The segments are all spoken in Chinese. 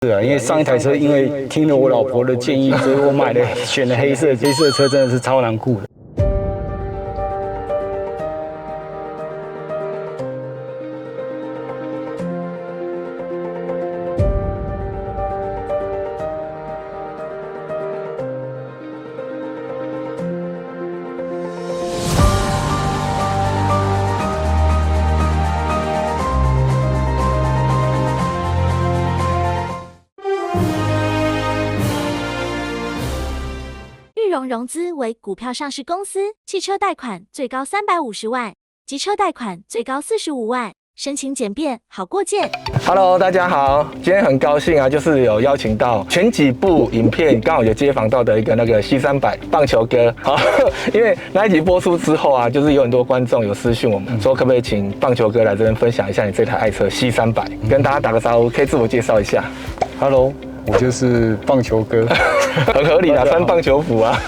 是啊，因为上一台车因为听了我老婆的建议，所以我选了黑色。黑色车真的是超难顾的。玉荣融资为股票上市公司，汽车贷款最高350万，机车贷款最高45万，申请简便好过件。Hello， 大家好，今天很高兴啊，就是有邀请到前几部影片刚好有接访到的一个那个 C300棒球哥。好，因为那一集播出之后啊，就是有很多观众有私讯我们说，可不可以请棒球哥来这边分享一下你这台爱车 C300，跟大家打个招呼，可以自我介绍一下。Hello， 我就是棒球哥，很合理啦，穿棒球服啊。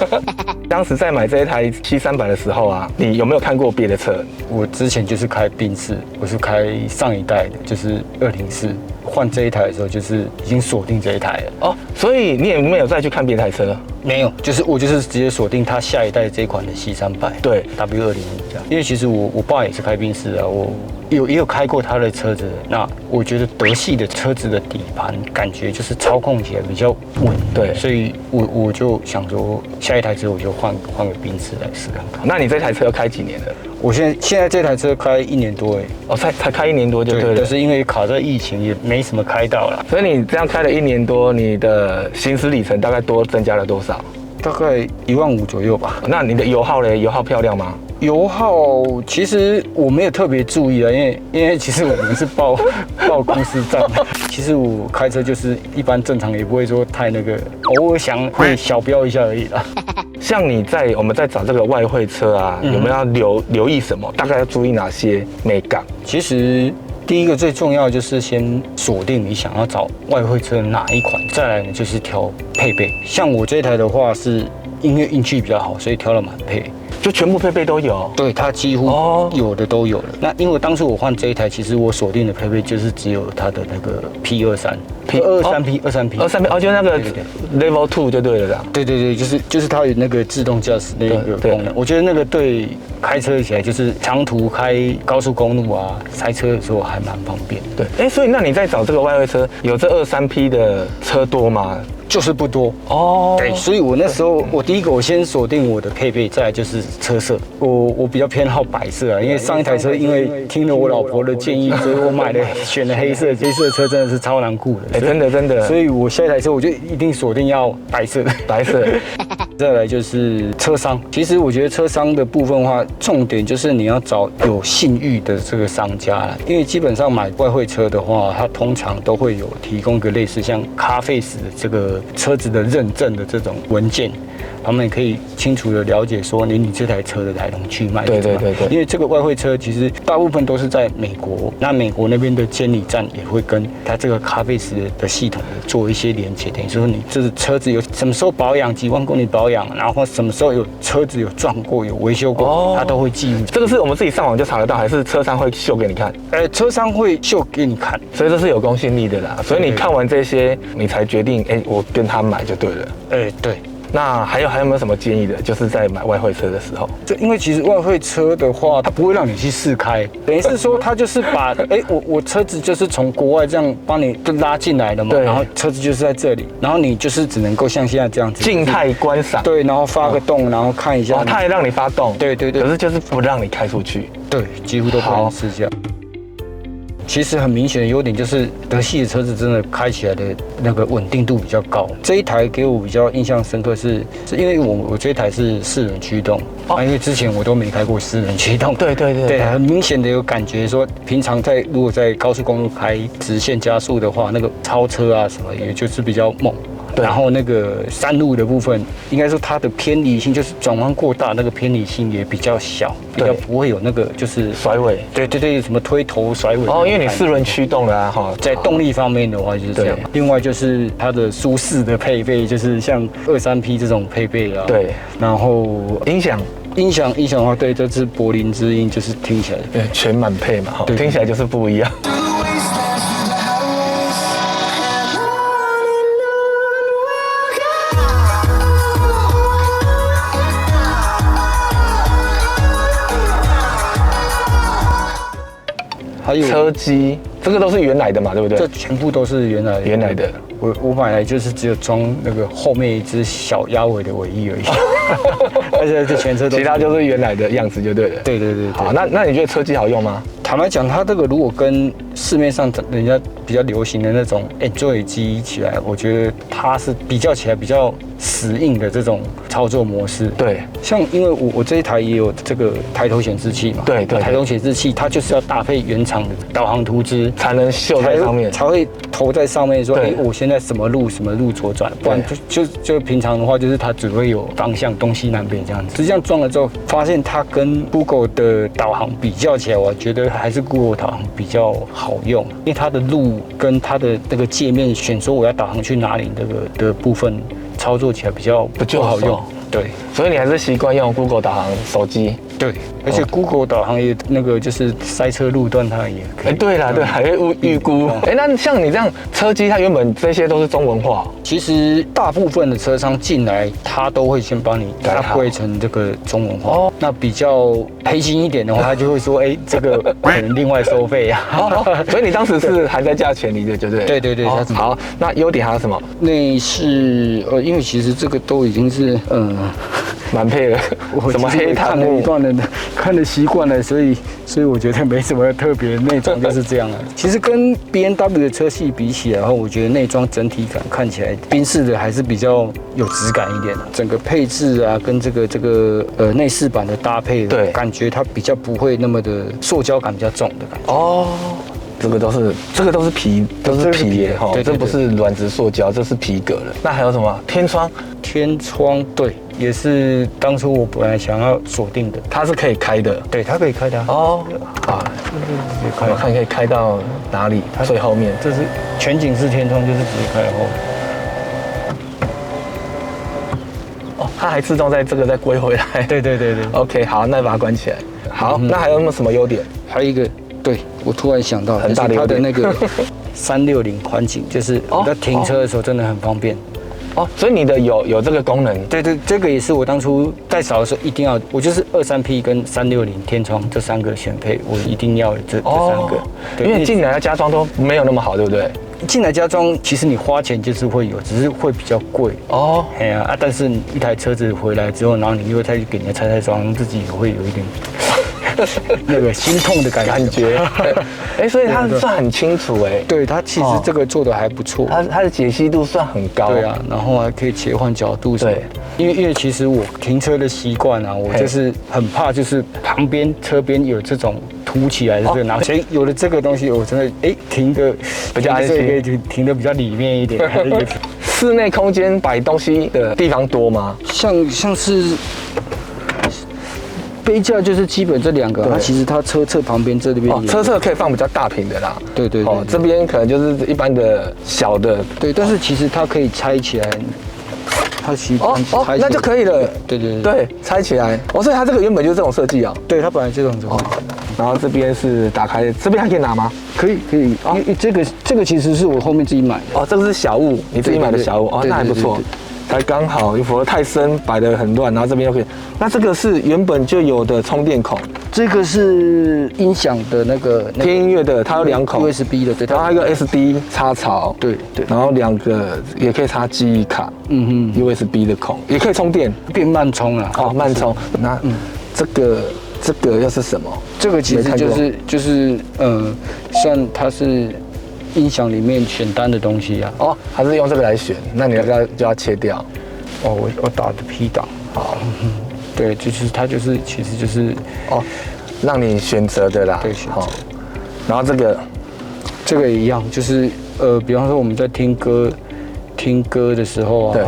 当时在买这一台C300的时候啊，你有没有看过别的车？我之前就是开宾士，我是开上一代的，就是204。换这一台的时候，就是已经锁定这一台了。哦，所以你也没有再去看别台车？没有，我就是直接锁定它下一代这一款的 C300，对 W205这样。因为其实我爸也是开宾士啊，我也有开过他的车子。那我觉得德系的车子的底盘感觉就是操控起来比较稳，对，所以我就想说下一台车我就换个宾士来试看看。那你这台车要开几年了？我现在这台车开1年多哎，哦，才开1年多就对了。但是因为卡在疫情，也没什么开到啦。所以你这样开了1年多，你的行驶里程大概多增加了多少？大概15000左右吧。那你的油耗嘞？油耗漂亮吗？油耗其实我没有特别注意啊，因为其实我们是报公司站的。其实我开车就是一般正常，也不会说太那个，偶尔想会小飙一下而已啦。像我们在找这个外汇车啊，有没有要留意什么？大概要注意哪些美感？其实第一个最重要就是先锁定你想要找外汇车哪一款，再来呢就是挑配备。像我这台的话是因为运气比较好，所以挑了满配。就全部配备都有，对，它几乎有的都有了。那因为当初我换这一台，其实我锁定的配备就是只有它的那个 P23P，哦，就那个 Level 2就对了啦。对，就是它有那个自动驾驶那个功能。我觉得那个对开车起来就是长途开高速公路啊，塞车的时候还蛮方便。对，所以那你在找这个外汇车，有这23P 的车多吗？就是不多哦，对，所以我那时候第一个我先锁定我的配备，再来就是车色，我比较偏好白色啊，因为上一台车因为听了我老婆的建议，所以我选了黑色。黑色车真的是超难顾的，真的，所以我下一台车我就一定锁定要白色。再来就是车商，其实我觉得车商的部分的话，重点就是你要找有信誉的这个商家啦，因为基本上买外汇车的话，它通常都会有提供一个类似像咖啡时的这个车子的认证的这种文件，他们可以清楚的了解说你这台车的来龙去脉。对，因为这个外汇车其实大部分都是在美国，那美国那边的监理站也会跟它这个咖啡时的系统做一些连接，等于说你这车子有什么时候保养，几万公里保养，然后什么时候有车子有撞过、有维修过，它都会记录。这个是我们自己上网就查得到，还是车商会秀给你看？车商会秀给你看，所以这是有公信力的啦。所以你看完这些，你才决定，我跟他买就对了。对。那还有没有什么建议的？就是在买外汇车的时候，因为其实外汇车的话，它不会让你去试开，等于是说它就是把我车子就是从国外这样帮你拉进来的嘛，然后车子就是在这里，然后你就是只能够像现在这样子静态观赏，对，然后发个动，然后看一下，它也让你发动，对，可是就是不让你开出去，对，几乎都不能试驾。其实很明显的优点就是德系的车子真的开起来的那个稳定度比较高。这一台给我比较印象深刻是因为我这一台是4轮驱动，因为之前我都没开过4轮驱动。对，很明显的有感觉说，平常如果在高速公路开直线加速的话，那个超车啊什么，也就是比较猛。然后那个山路的部分，应该说它的偏离性就是转弯过大，那个偏离性也比较小，比较不会有那个就是甩尾。对，什么推头甩尾。因为你4轮驱动啦，在动力方面的话就是这样。另外就是它的舒适的配备，就是像23P 这种配备啊。对，然后音响的话，对，这是柏林之音，就是听起来全满配嘛，听起来就是不一样。还有车机，这个都是原来的嘛，对不对？这全部都是原来的。原来的。我买来就是只有装那个后面一只小鸭尾的尾翼而已，而且这全车都其他就是原来的样子就对了。对对对对。好，那你觉得车机好用吗？坦白讲，它这个如果跟市面上人家比较流行的那种 Android 机起来，我觉得它是比较起来比较死硬的这种操作模式。对，像因为我这一台也有这个抬头显示器嘛，对对，抬头显示器它就是要搭配原厂的导航图纸才能秀在上面，才会投在上面说，哎，我现在什么路左转，不然就平常的话就是它只会有方向东西南北这样子。实际上装了之后，发现它跟 Google 的导航比较起来，我觉得还是 Google 导航比较好用，因为它的路跟它的那个界面选说我要导航去哪里这个的部分操作起来比较不好用。对，所以你还是习惯用 Google 导航手机。对，而且 Google 导航也那个就是塞车路段它也可以。对啦，对，还会预估。那像你这样车机，它原本这些都是中文化。其实大部分的车商进来，它都会先帮你归成这个中文化。哦，那比较黑心一点的话，他就会说，哎，这个可能另外收费啊。所以你当时是含在价钱里的，对不对？对对对。好，那优点还有什么？内饰因为其实这个都已经是满配了，什么黑檀木看了习惯了，所以我觉得没什么特别，内装就是这样了。其实跟 BMW 的车系比起来后，我觉得内装整体感看起来，宾士的还是比较有质感一点的。整个配置啊，跟这个内饰板的搭配，对，感觉它比较不会那么的塑胶感比较重的感觉。哦。这个都是皮，都是皮耶哈，这不是软质塑胶，这是皮革的。那还有什么天窗？天窗对，也是当初我本来想要锁定的，它是可以开的，对，它可以开的哦啊，我看可以开到哪里？最后面，这是全景式天窗，就是直接开后。哦，它还自动在这个再归回来。对对对对。OK， 好，那把它关起来。好，那还有什么优点？还有一个。对，我突然想到，很大的它的那个360宽景，就是你在停车的时候真的很方便。哦，所以你的有这个功能。对对，这个也是我当初在扫的时候一定要，我就是23P 跟360天窗这3个选配，我一定要这3个。因为进来的加装都没有那么好，对不对？进来加装，其实你花钱就是会有，只是会比较贵哦。哎呀但是一台车子回来之后，然后你又再去给人家拆装，自己也会有一点。那个心痛的感觉，所以它算很清楚对，它其实这个做的还不错，它的解析度算很高，对啊，然后还可以切换角度，对，因为其实我停车的习惯啊，我就是很怕就是旁边车边有这种凸起来的这个，然后所以有了这个东西，我真的停的比较安心，可以停的比较里面一点。室内空间摆东西的地方多吗？像是。杯架就是基本这2个，它其实它车侧旁边这边，车侧可以放比较大屏的啦。对对对，这边可能就是一般的小的。对，但是其实它可以拆起来，它其实那就可以了。对对对，拆起来。所以它这个原本就是这种设计啊。对，它本来就这种设计。然后这边是打开，这边还可以拿吗？可以。因为这个其实是我后面自己买的。这个是小物，你自己买的小物那还不错。才刚好，否则太深摆得很乱，然后这边又可以。那这个是原本就有的充电孔，这个是音响的那个听音乐的，它有2口 USB 的，对，然后还有一个 SD 插槽，对，然后2个也可以插记忆卡，USB 的孔也可以充电，变慢充了，慢充。那这个又是什么？这个其实就是算它是。音响里面选单的东西啊，还是用这个来选，那你就要切掉。我打的 P 档，好，对，就是它就是其实就是让你选择的啦，对，选择。然后这个也一样，就是比方说我们在听歌的时候啊，对，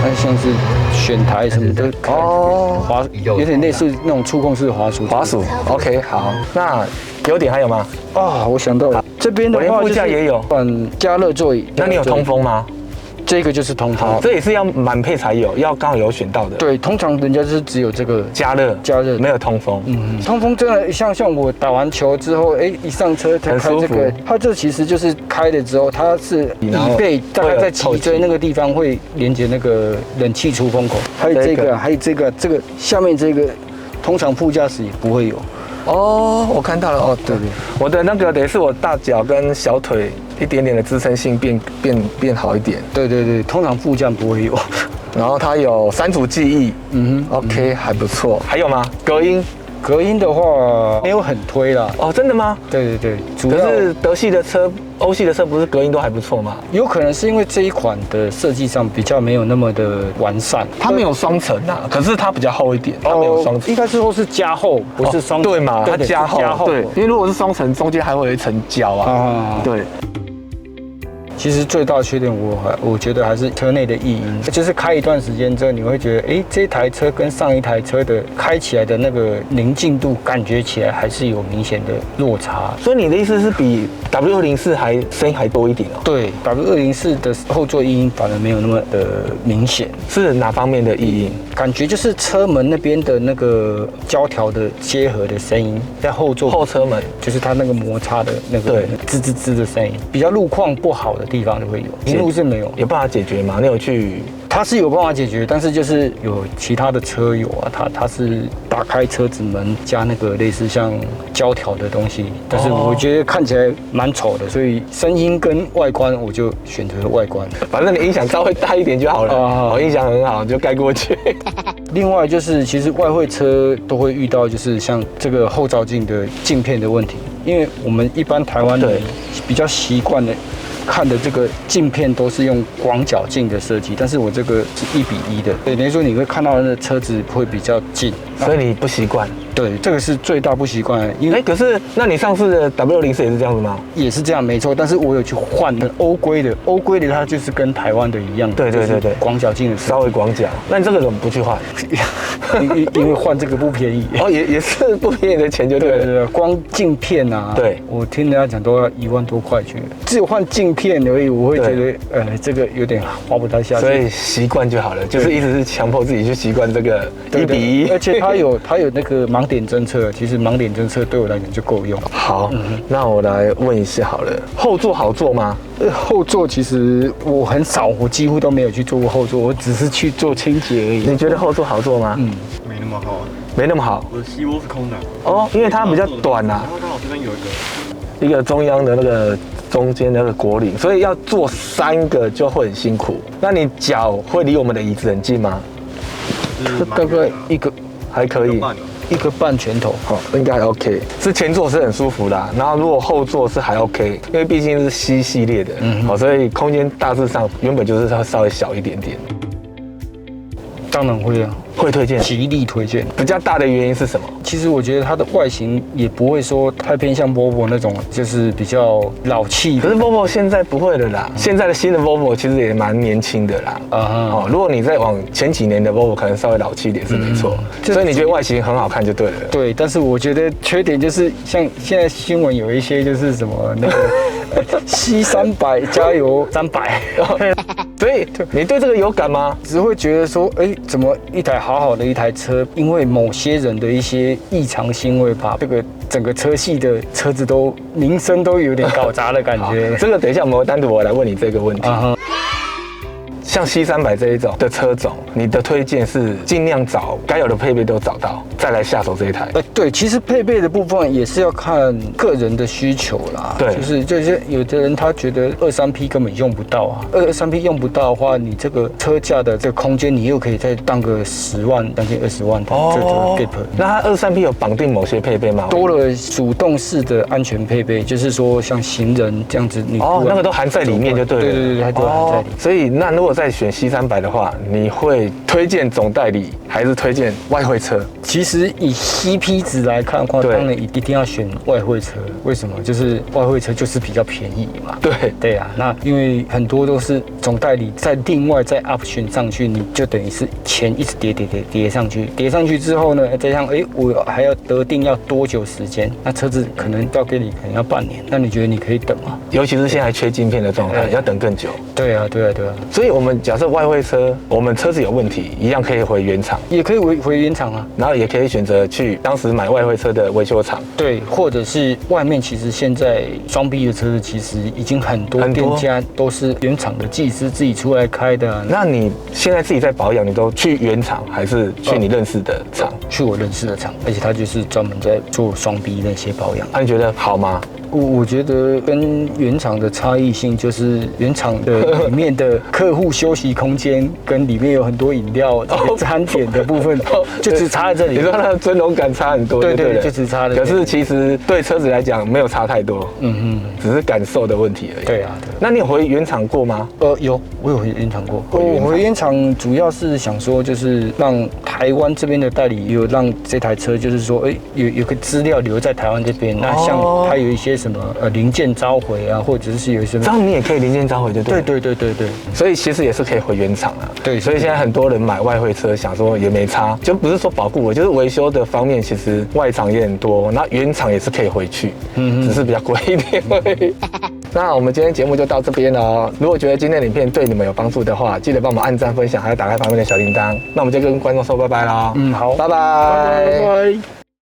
它像是选台什么的，有点类似那种触控式的滑鼠。OK， 好，那优点还有吗？我想到了。这边的话，副驾也有，加热座椅。那你有通风吗？这个就是通风，这也是要满配才有，要刚好有选到的。对，通常人家就是只有这个加热，没有通风。通风真的像我打完球之后，一上车才开这个，它这其实就是开了之后，它是椅背大概在脊椎那个地方会连接那个冷气出风口，还有这个，这个下面这个，通常副驾驶也不会有。哦，我看到了哦，对对，我的那个等于是我大脚跟小腿一点点的支撑性变好一点。对，通常副将不会有。然后它有3组记忆，OK，还不错。还有吗？隔音的话没有很推啦。哦，真的吗？对，主可要是德系的车、欧系的车不是隔音都还不错吗？有可能是因为这一款的设计上比较没有那么的完善，它没有双层啊，可是它比较厚一点，它没有双层。应该是说是加厚，不是双层。对嘛？它加厚，对，因为如果是双层，中间还会有一层胶啊。对。其实最大的缺点我觉得还是车内的异音，就是开一段时间之后，你会觉得，这台车跟上一台车的开起来的那个宁静度，感觉起来还是有明显的落差。所以你的意思是比 W204声音还多一点哦？对，W204的后座异音反而没有那么的明显。是哪方面的异音？感觉就是车门那边的那个胶条的结合的声音，在后座后车门就是它那个摩擦的那个吱的声音，比较路况不好的地方就会有，一路是没有。有办法解决吗？你有去？它是有办法解决，但是就是有其他的车友啊，他是打开车子门加那个类似像胶条的东西，但是我觉得看起来蛮丑的，所以声音跟外观我就选择了外观。反正你音响稍微大一点就好了。我音响很好，就盖过去。另外就是，其实外汇车都会遇到，就是像这个后照镜的镜片的问题，因为我们一般台湾人比较习惯的看的这个镜片都是用广角镜的设计，但是我这个是1:1的，对，等于说你会看到的车子会比较近，所以你不习惯。对，这个是最大不习惯。因为可是那你上次的 W04也是这样子吗？也是这样，没错。但是我有去换的欧规的，欧规的它就是跟台湾的一样，对，广角镜的稍微广角。那你这个怎么不去换？因为换这个不便宜。也是不便宜的钱就对了。对，光镜片啊，对，我听人家讲都要1万多块去，只有换镜片而已，我会觉得这个有点花不太下去。所以习惯就好了，就是一直是强迫自己去习惯这个1:1，而且它有那个盲点侦测，其实盲点侦测对我来讲就够用。好，那我来问一下好了，后座好坐吗？后座其实我很少，我几乎都没有去做过后座，我只是去做清洁而已。你觉得后座好坐吗？没那么好啊，没那么好。我的膝窝是空的。哦，因为它比较短啊。然后刚好这边有一个中央的那个中间那个果岭，所以要坐3个就会很辛苦。那你脚会离我们的椅子很近吗？大概一个还可以。一个半拳头，应该还 OK。是前座是很舒服的，然后如果后座是还 OK， 因为毕竟是 C 系列的，所以空间大致上原本就是它稍微小一点点。当然会啊，会推荐，极力推荐。比较大的原因是什么？其实我觉得它的外形也不会说太偏向 Volvo 那种，就是比较老气。可是 Volvo 现在不会了啦，现在的新的 Volvo 其实也蛮年轻的啦。如果你再往前几年的 Volvo 可能稍微老气一点是没错，所以你觉得外形很好看就对了。对，但是我觉得缺点就是像现在新闻有一些就是什么那个C300加油300，所以你对这个有感吗？只会觉得说，怎么一台好好的一台车，因为某些人的一些异常行为，把这个整个车系的车子都名声都有点搞砸的感觉。这个等一下我们单独我来问你这个问题。像 C300这一种的车种，你的推荐是尽量找该有的配备都找到，再来下手这一台。对，其实配备的部分也是要看个人的需求啦。对，就是有的人他觉得23P 根本用不到啊，23P 用不到的话，你这个车架的这个空间，你又可以再当个10万，将近20万的这个 gap。那它23P 有绑定某些配备吗？多了主动式的安全配备，就是说像行人这样子，你那个都含在里面就对了。对，它都含在里面。所以那如果再选 C300的话，你会推荐总代理还是推荐外汇车？其实以 CP 值来看的话，当然一定要选外汇车。为什么？就是外汇车就是比较便宜嘛。对啊，那因为很多都是总代理再另外再 option 上去，你就等于是钱一直叠上去，叠上去之后呢，再像我还要得定要多久时间？那车子可能交给你可能要半年，那你觉得你可以等吗？尤其是现在缺晶片的状态，要等更久。对啊。所以我们们假设外汇车，我们车子有问题，一样可以回原厂，也可以回原厂啊。然后也可以选择去当时买外汇车的维修厂。对，或者是外面其实现在双 B 的车子其实已经很多店家都是原厂的技师自己出来开的啊。那你现在自己在保养，你都去原厂还是去你认识的厂？去我认识的厂，而且他就是专门在做双 B 那些保养。那你觉得好吗？我觉得跟原厂的差异性就是原厂的里面的客户休息空间跟里面有很多饮料餐点的部分，就只差在这里。你说那个尊荣感差很多，对，就只差在这里。可是其实对车子来讲没有差太多，只是感受的问题而已。对啊。那你有回原厂过吗？我有回原厂过。我回原厂主要是想说，就是让台湾这边的代理有让这台车，就是说，有个资料留在台湾这边。那像它有一些什么零件召回啊，或者是有什么，这样你也可以零件召回，对。对。所以其实也是可以回原厂啊。对，所以现在很多人买外汇车，想说也没差，就不是说保固我，就是维修的方面，其实外厂也很多，那原厂也是可以回去，只是比较贵一点而已。那我们今天节目就到这边了哦。如果觉得今天的影片对你们有帮助的话，记得帮我们按赞、分享，还有打开旁边的小铃铛。那我们就跟观众说拜拜啦。好，拜拜。拜拜。